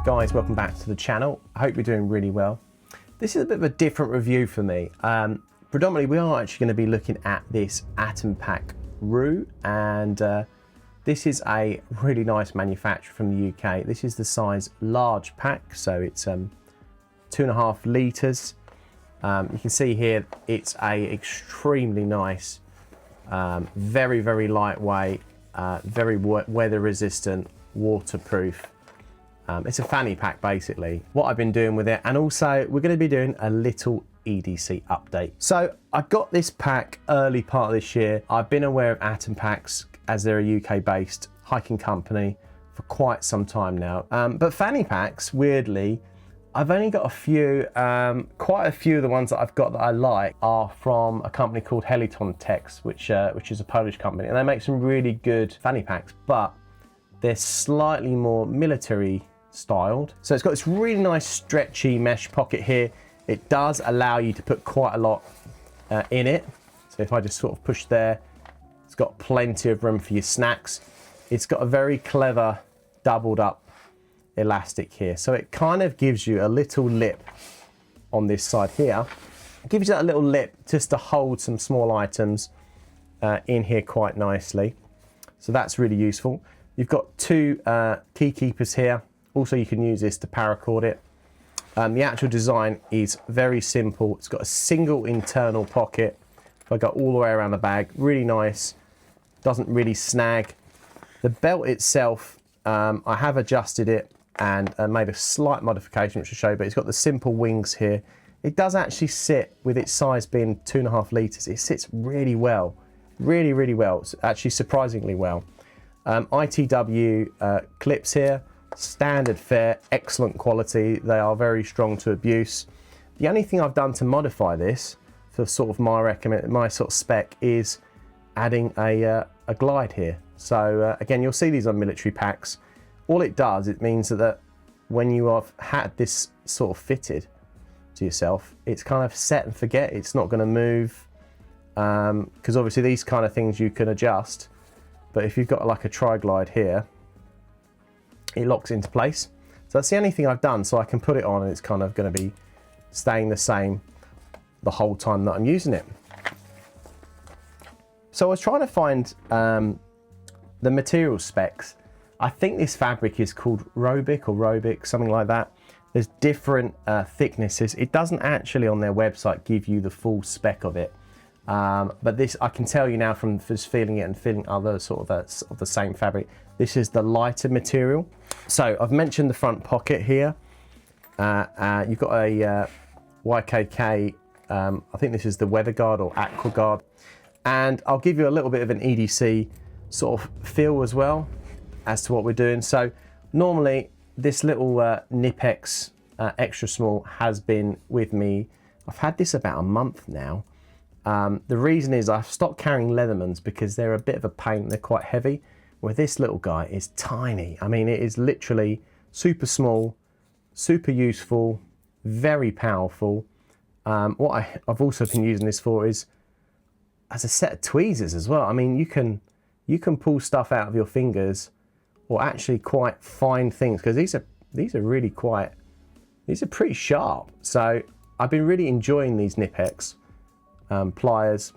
Guys, welcome back to the channel. I hope you're doing really well. This is a bit of a different review for me. Predominantly we are actually going to be looking at this Atom Pack Roo, and this is a really nice manufacturer from the UK. This is the size large pack, so it's 2.5 litres. You can see here it's a extremely nice, very lightweight, very weather resistant, waterproof. It's a fanny pack basically, what I've been doing with it, and also we're going to be doing a little EDC update. So I got this pack early part of this year. I've been aware of Atom Packs as they're a UK based hiking company for quite some time now, but fanny packs, weirdly, I've only got a few. Quite a few of the ones that I've got that I like are from a company called Atom Pack, which is a Polish company, and they make some really good fanny packs, but they're slightly more military styled. So it's got this really nice stretchy mesh pocket here. It does allow you to put quite a lot in it. So if I just sort of push there, it's got plenty of room for your snacks. It's got a very clever doubled up elastic here, so it kind of gives you a little lip on this side here. It gives you that little lip just to hold some small items in here quite nicely, so that's really useful. You've got two key keepers here. Also, you can use this to paracord it. The actual design is very simple. It's got a single internal pocket. If I go all the way around the bag, really nice, doesn't really snag. The belt itself, I have adjusted it and made a slight modification, which I'll show you, but it's got the simple wings here. It does actually sit, with its size being 2.5 litres, it sits really well, really well. It's actually surprisingly well. ITW clips here, standard fare, excellent quality. They are very strong to abuse. The only thing I've done to modify this for sort of my sort of spec is adding a glide here. So again, you'll see these on military packs. All it does, it means that when you have had this sort of fitted to yourself, it's kind of set and forget. It's not going to move, because obviously these kind of things you can adjust. But if you've got like a tri-glide here, it locks into place. So that's the only thing I've done, so I can put it on and it's kind of going to be staying the same the whole time that I'm using it. So I was trying to find the material specs. I think this fabric is called robic, something like that. There's different thicknesses. It doesn't actually on their website give you the full spec of it. But this, I can tell you now from just feeling it and feeling other sort of the same fabric, this is the lighter material. So I've mentioned the front pocket here. You've got a YKK, I think this is the Weather Guard or Aqua Guard. And I'll give you a little bit of an EDC sort of feel as well as to what we're doing. So normally this little Nipex extra small has been with me. I've had this about a month now. The reason is I've stopped carrying Leathermans because they're a bit of a pain. They're quite heavy, where this little guy is tiny. I mean, it is literally super small, super useful, very powerful. What I've also been using this for is as a set of tweezers as well. I mean, you can pull stuff out of your fingers, or actually quite fine things, because these are really quite, these are pretty sharp. So I've been really enjoying these Nipex pliers.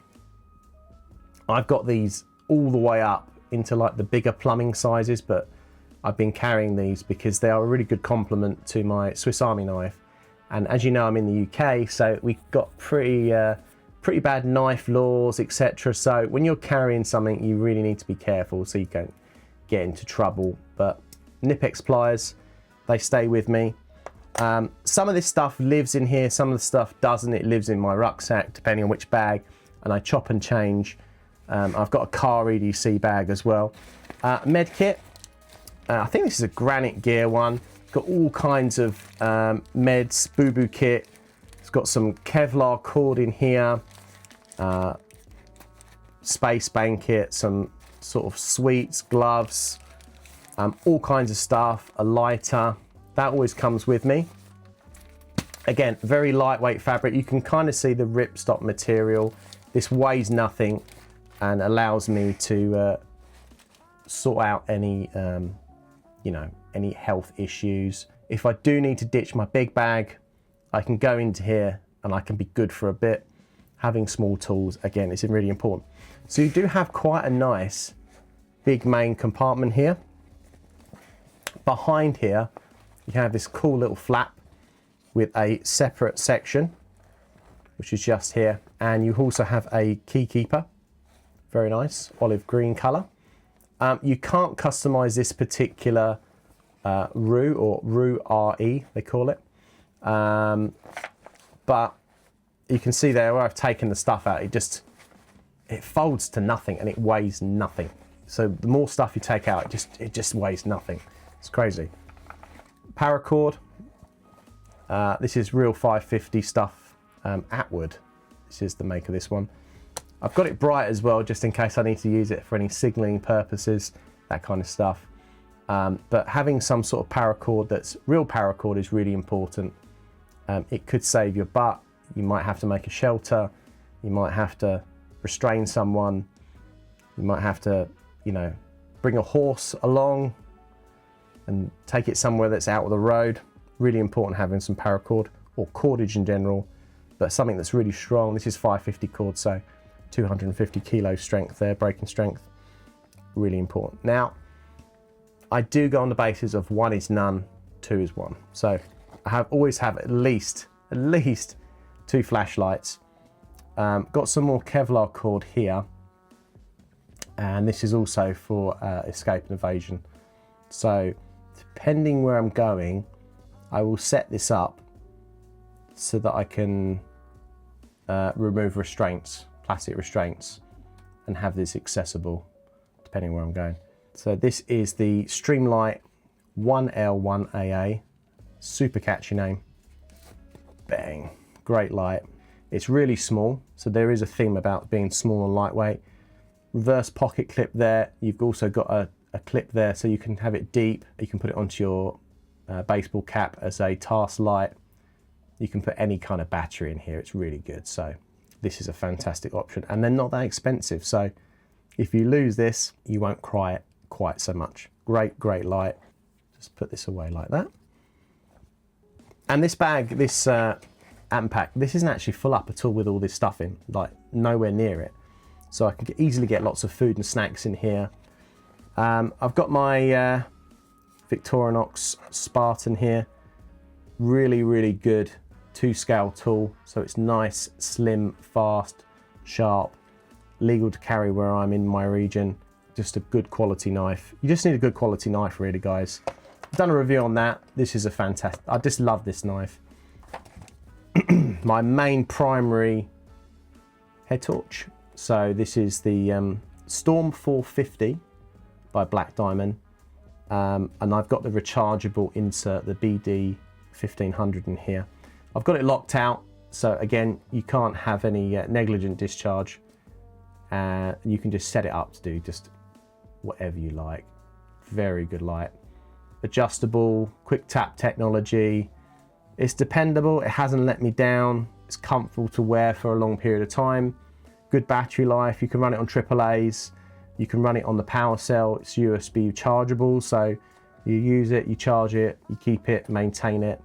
I've got these all the way up into like the bigger plumbing sizes, but I've been carrying these because they are a really good complement to my Swiss Army knife. And as you know, I'm in the UK, so we've got pretty bad knife laws, etc. So when you're carrying something, you really need to be careful so you don't get into trouble. But Nipex pliers, they stay with me. Some of this stuff lives in here, some of the stuff doesn't. It lives in my rucksack, depending on which bag, and I chop and change. I've got a car EDC bag as well. Med kit, I think this is a Granite Gear one. It's got all kinds of meds, boo-boo kit. It's got some Kevlar cord in here, space blanket, some sort of sweets, gloves, all kinds of stuff, a lighter. That always comes with me. Again, very lightweight fabric. You can kind of see the ripstop material. This weighs nothing and allows me to sort out any, you know, any health issues, if I do need to ditch my big bag, I can go into here and I can be good for a bit. Having small tools, again, is really important. So you do have quite a nice big main compartment here. Behind here, you have this cool little flap with a separate section, which is just here. And you also have a key keeper, very nice, olive green color. You can't customize this particular ROO, or ROO RE, they call it. But you can see there where I've taken the stuff out, it folds to nothing and it weighs nothing. So the more stuff you take out, it just weighs nothing. It's crazy. Paracord. This is real 550 stuff. Atwood. This is the make of this one. I've got it bright as well, just in case I need to use it for any signaling purposes, that kind of stuff. But having some sort of paracord that's real paracord is really important. It could save your butt. You might have to make a shelter. You might have to restrain someone. You might have to, you know, bring a horse along and take it somewhere that's out of the road. Really important having some paracord, or cordage in general, but something that's really strong. This is 550 cord, so 250 kilo strength there, braking strength. Really important. Now, I do go on the basis of 1 is none, 2 is 1. So I always have at least 2 flashlights. Got some more Kevlar cord here, and this is also for escape and evasion. So depending where I'm going, I will set this up so that I can remove restraints, plastic restraints, and have this accessible depending where I'm going. So this is the Streamlight 1L1AA, super catchy name. Bang, great light. It's really small, so there is a theme about being small and lightweight. Reverse pocket clip there. You've also got a clip there, so you can have it deep. You can put it onto your baseball cap as a task light. You can put any kind of battery in here. It's really good. So this is a fantastic option, and they're not that expensive. So if you lose this, you won't cry it quite so much. Great light. Just put this away like that. And this bag, this Atom Pack, this isn't actually full up at all with all this stuff in, like nowhere near it. So I can easily get lots of food and snacks in here. I've got my Victorinox Spartan here. Really good 2-scale tool. So it's nice, slim, fast, sharp, legal to carry where I'm in my region. Just a good quality knife. You just need a good quality knife really, guys. I've done a review on that. This is a fantastic, I just love this knife. My main primary head torch. So this is the Storm 450 by Black Diamond. And I've got the rechargeable insert, the BD 1500 in here. I've got it locked out. So again, you can't have any negligent discharge. You can just set it up to do just whatever you like. Very good light. Adjustable, quick tap technology. It's dependable, it hasn't let me down. It's comfortable to wear for a long period of time. Good battery life, you can run it on AAAs. You can run it on the power cell, it's USB chargeable. So you use it, you charge it, you keep it, maintain it.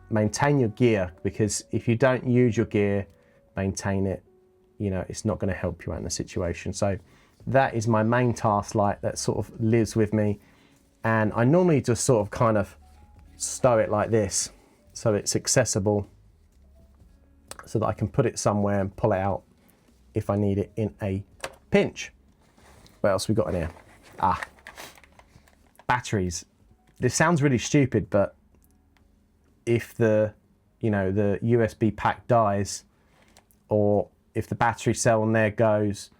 Maintain your gear, because if you don't use your gear, maintain it, you know, it's not going to help you out in the situation. So that is my main task light that sort of lives with me. And I normally just sort of kind of stow it like this so it's accessible, so that I can put it somewhere and pull it out if I need it in a pinch. What else we got in here? Batteries. This sounds really stupid, but if the USB pack dies, or if the battery cell on there goes,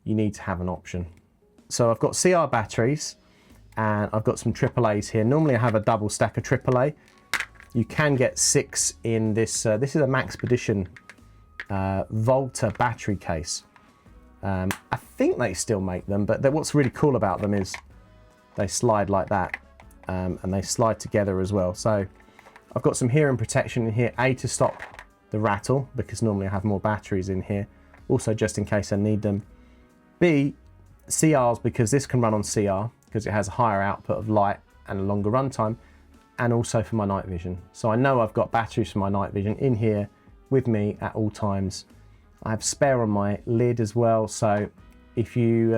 you need to have an option. So I've got CR batteries, and I've got some AAAs here. Normally I have a double stack of AAA. You can get 6 in this. This is a Maxpedition Volta battery case. I think they still make them, but what's really cool about them is they slide like that, and they slide together as well. So I've got some hearing protection in here, A, to stop the rattle, because normally I have more batteries in here. Also, just in case I need them. B, CRs, because this can run on CR, because it has a higher output of light and a longer runtime. and also for my night vision. So I know I've got batteries for my night vision in here with me at all times. I have spare on my lid as well, so if you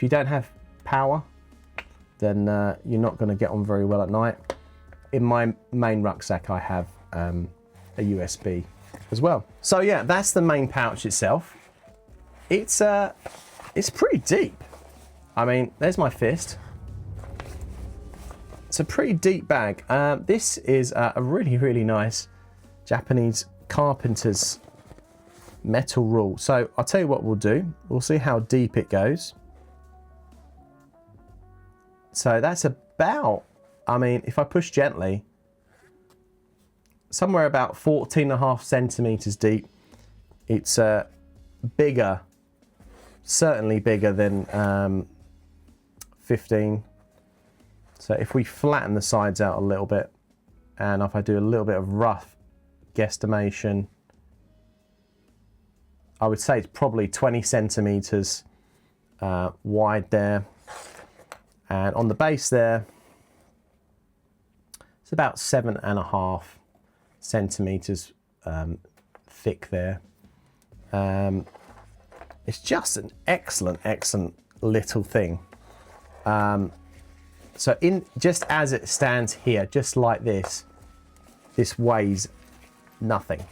don't have power, then you're not going to get on very well at night. In my main rucksack I have a USB as well. So yeah, that's the main pouch itself. It's pretty deep. I mean, there's my fist. It's a pretty deep bag. This is a really, really nice Japanese carpenter's metal rule. So I'll tell you what we'll do. We'll see how deep it goes. So that's about, I mean, if I push gently, somewhere about 14.5 centimeters deep. It's bigger, certainly bigger than 15. So if we flatten the sides out a little bit, and if I do a little bit of rough guesstimation, I would say it's probably 20 centimeters wide there. And on the base there, it's about 7.5 centimeters thick there. It's just an excellent, excellent little thing. So just as it stands here, just like this weighs nothing.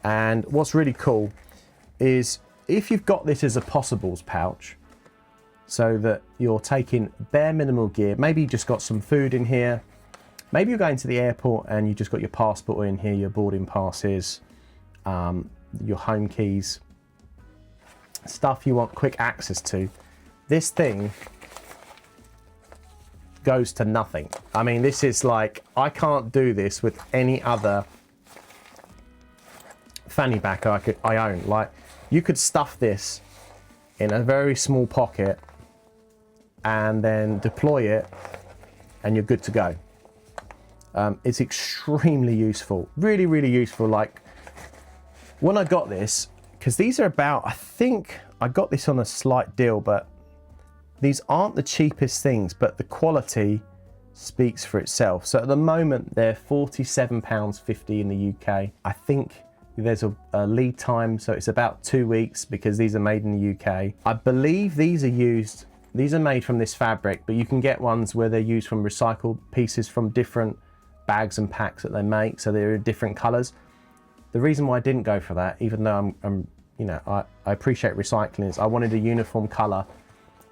And what's really cool is if you've got this as a possibles pouch, so that you're taking bare minimal gear, maybe you just got some food in here, maybe you're going to the airport and you just got your passport in here, your boarding passes, your home keys, stuff you want quick access to. This thing goes to nothing. I mean, this is like, I can't do this with any other fanny pack I own. Like, you could stuff this in a very small pocket and then deploy it and you're good to go. It's extremely useful, really, really useful. Like, when I got this, because these are about, I think I got this on a slight deal, but these aren't the cheapest things, but the quality speaks for itself. So at the moment, they're £47.50 in the UK. I think there's a lead time, so it's about 2 weeks because these are made in the UK. I believe these are made from this fabric, but you can get ones where they're used from recycled pieces from different bags and packs that they make, so they're different colors. The reason why I didn't go for that, even though I appreciate recycling, is I wanted a uniform color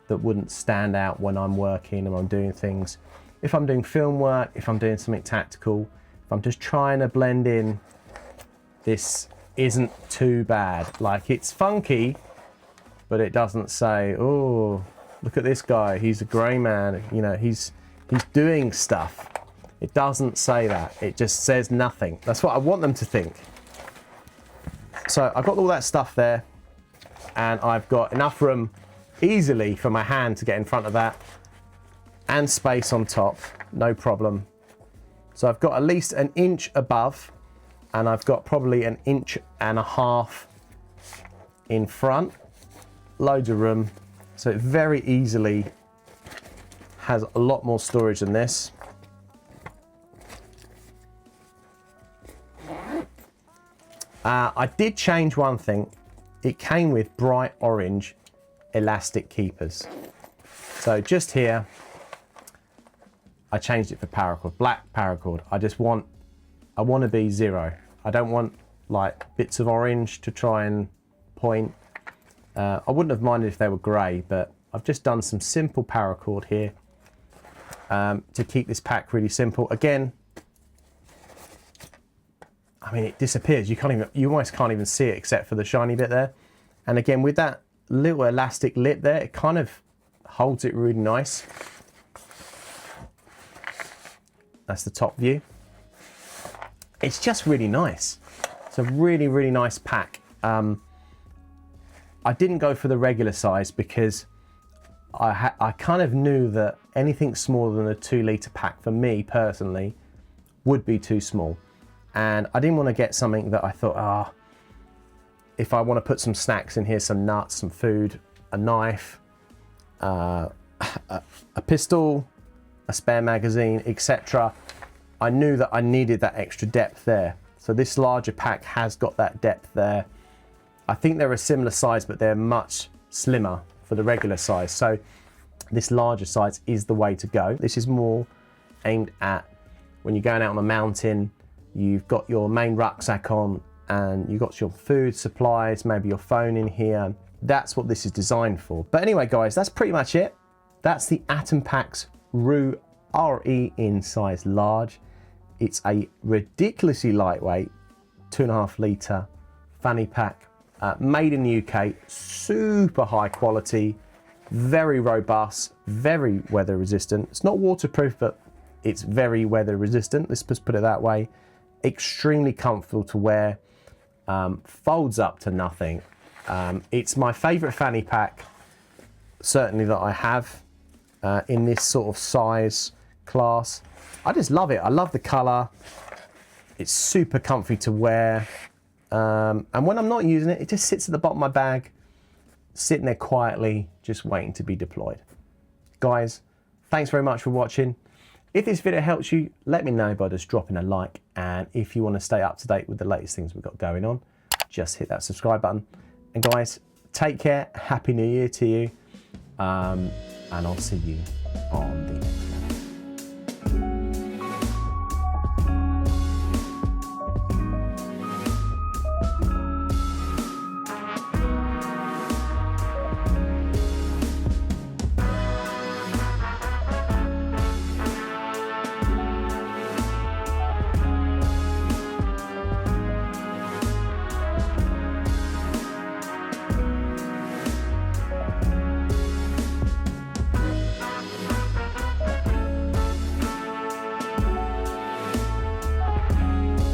that wouldn't stand out when I'm working and I'm doing things. If I'm doing film work, if I'm doing something tactical, if I'm just trying to blend in, this isn't too bad. Like, it's funky, but it doesn't say, oh, look at this guy, he's a grey man, you know, he's doing stuff. It doesn't say that. It just says nothing. That's what I want them to think. So I've got all that stuff there, and I've got enough room easily for my hand to get in front of that, and space on top, no problem. So I've got at least an inch above, and I've got probably an inch and a half in front. Loads of room. So it very easily has a lot more storage than this. I did change one thing. It came with bright orange elastic keepers. So just here, I changed it for paracord, black paracord. I want to be zero. I don't want like bits of orange to try and point. I wouldn't have minded if they were grey, but I've just done some simple paracord here to keep this pack really simple. Again, I mean, it disappears. You almost can't even see it except for the shiny bit there. And again, with that little elastic lip there, it kind of holds it really nice. That's the top view. It's just really nice. It's a really, really nice pack. I didn't go for the regular size because I kind of knew that anything smaller than a 2 litre pack for me personally would be too small. And I didn't want to get something that I thought, if I want to put some snacks in here, some nuts, some food, a knife, a pistol, a spare magazine, etc., I knew that I needed that extra depth there. So this larger pack has got that depth there. I think they're a similar size, but they're much slimmer for the regular size. So this larger size is the way to go. This is more aimed at when you're going out on a mountain, you've got your main rucksack on and you've got your food supplies, maybe your phone in here. That's what this is designed for. But anyway, guys, that's pretty much it. That's the Atom Pack Roo RE in size large. It's a ridiculously lightweight 2.5 litre fanny pack, made in the UK, super high quality, very robust, very weather resistant. It's not waterproof, but it's very weather resistant. Let's just put it that way. Extremely comfortable to wear, folds up to nothing. It's my favourite fanny pack, certainly that I have in this sort of size class. I just love it. I love the colour. It's super comfy to wear. And when I'm not using it, it just sits at the bottom of my bag, sitting there quietly, just waiting to be deployed. Guys, thanks very much for watching. If this video helps you, let me know by just dropping a like. And if you want to stay up to date with the latest things we've got going on, just hit that subscribe button. And guys, take care. Happy New Year to you. And I'll see you on the next one.